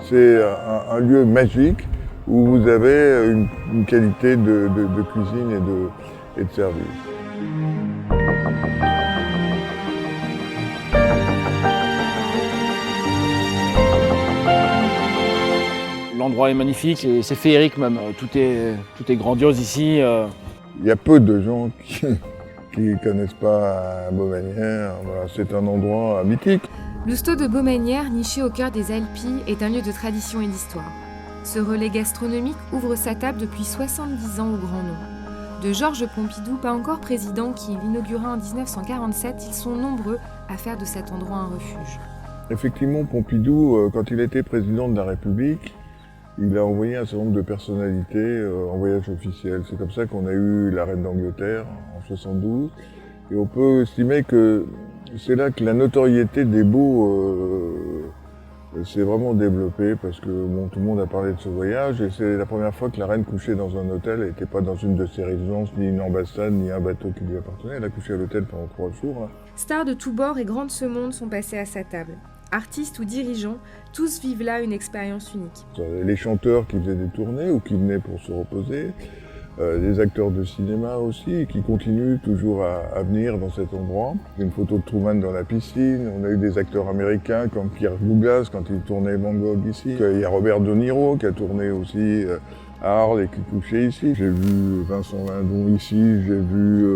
C'est un lieu magique où vous avez une qualité de cuisine et de service. L'endroit est magnifique et c'est féerique même, tout est grandiose ici. Il y a peu de gens qui ne connaissent pas Baumanière. Voilà, c'est un endroit mythique. L'Ousto de Baumanière, niché au cœur des Alpilles, est un lieu de tradition et d'histoire. Ce relais gastronomique ouvre sa table depuis 70 ans au grand nom. De Georges Pompidou, pas encore président, qui l'inaugura en 1947, ils sont nombreux à faire de cet endroit un refuge. Effectivement, Pompidou, quand il était président de la République, il a envoyé un certain nombre de personnalités en voyage officiel. C'est comme ça qu'on a eu la reine d'Angleterre en 72. Et on peut estimer que c'est là que la notoriété des Beaux s'est vraiment développée parce que bon, tout le monde a parlé de ce voyage et c'est la première fois que la reine couchait dans un hôtel. Elle n'était pas dans une de ses résidences, ni une ambassade, ni un bateau qui lui appartenait. Elle a couché à l'hôtel pendant 3 jours. Stars de tous bords et grands de ce monde sont passés à sa table. Artistes ou dirigeants, tous vivent là une expérience unique. Les chanteurs qui faisaient des tournées ou qui venaient pour se reposer, des acteurs de cinéma aussi qui continuent toujours à venir dans cet endroit. Une photo de Truman dans la piscine, on a eu des acteurs américains comme Kirk Douglas quand il tournait Van Gogh ici. Il y a Robert De Niro qui a tourné aussi à Arles et qui couchait ici. J'ai vu Vincent Lindon ici, j'ai vu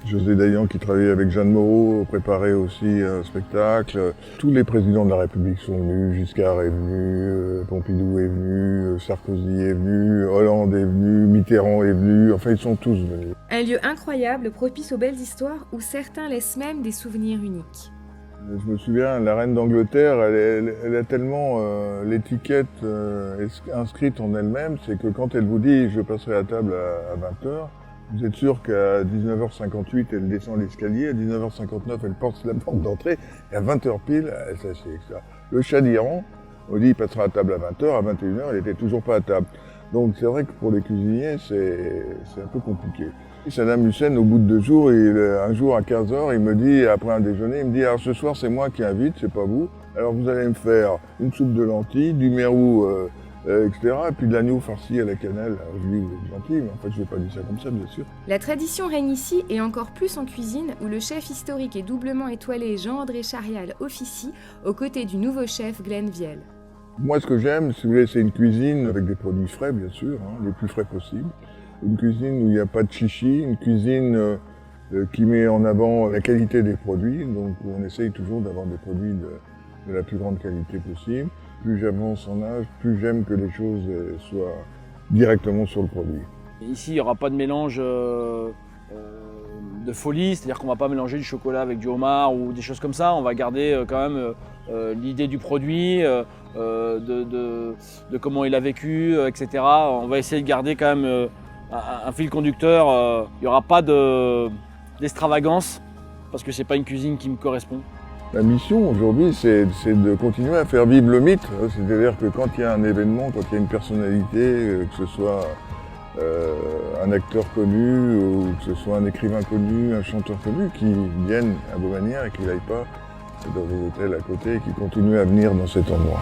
José Dayan qui travaillait avec Jeanne Moreau, préparer aussi un spectacle. Tous les présidents de la République sont venus, Giscard est venu, Pompidou est venu, Sarkozy est venu, Hollande est venu, Mitterrand est venu, enfin ils sont tous venus. Un lieu incroyable, propice aux belles histoires où certains laissent même des souvenirs uniques. Je me souviens, la reine d'Angleterre, elle a tellement l'étiquette inscrite en elle-même, c'est que quand elle vous dit « je passerai à table à 20h », vous êtes sûr qu'à 19h58, elle descend l'escalier, à 19h59, elle porte la porte d'entrée, et à 20h pile, elle s'assied, etc. Le Shah d'Iran, on dit « il passera à table à 20h », à 21h, elle était toujours pas à table. Donc c'est vrai que pour les cuisiniers, c'est un peu compliqué. Saddam Hussein, au bout de 2 jours, un jour à 15h, il me dit, après un déjeuner, il me dit « alors ce soir c'est moi qui invite, c'est pas vous. Alors vous allez me faire une soupe de lentilles, du mérou, etc. et puis de l'agneau farci à la cannelle. » Alors je lui dis « vous êtes gentil, mais en fait je vais pas dire ça comme ça, bien sûr. » La tradition règne ici et encore plus en cuisine où le chef historique et doublement étoilé Jean-André Charial officie aux côtés du nouveau chef Glenn Viel. Moi ce que j'aime, si vous voulez, c'est une cuisine avec des produits frais, bien sûr, les plus frais possibles. Une cuisine où il n'y a pas de chichi, une cuisine qui met en avant la qualité des produits, donc on essaye toujours d'avoir des produits de la plus grande qualité possible. Plus j'avance en âge, plus j'aime que les choses soient directement sur le produit. Ici, il n'y aura pas de mélange de folie, c'est-à-dire qu'on ne va pas mélanger du chocolat avec du homard ou des choses comme ça. On va garder quand même l'idée du produit, de comment il a vécu, etc. On va essayer de garder quand même un fil conducteur. Il n'y aura pas d'extravagance parce que ce n'est pas une cuisine qui me correspond. La mission aujourd'hui, c'est de continuer à faire vivre le mythe. C'est-à-dire que quand il y a un événement, quand il y a une personnalité, que ce soit un acteur connu ou que ce soit un écrivain connu, un chanteur connu, qui viennent à Baumanière et qui n'aillent pas dans des hôtels à côté et qui continuent à venir dans cet endroit.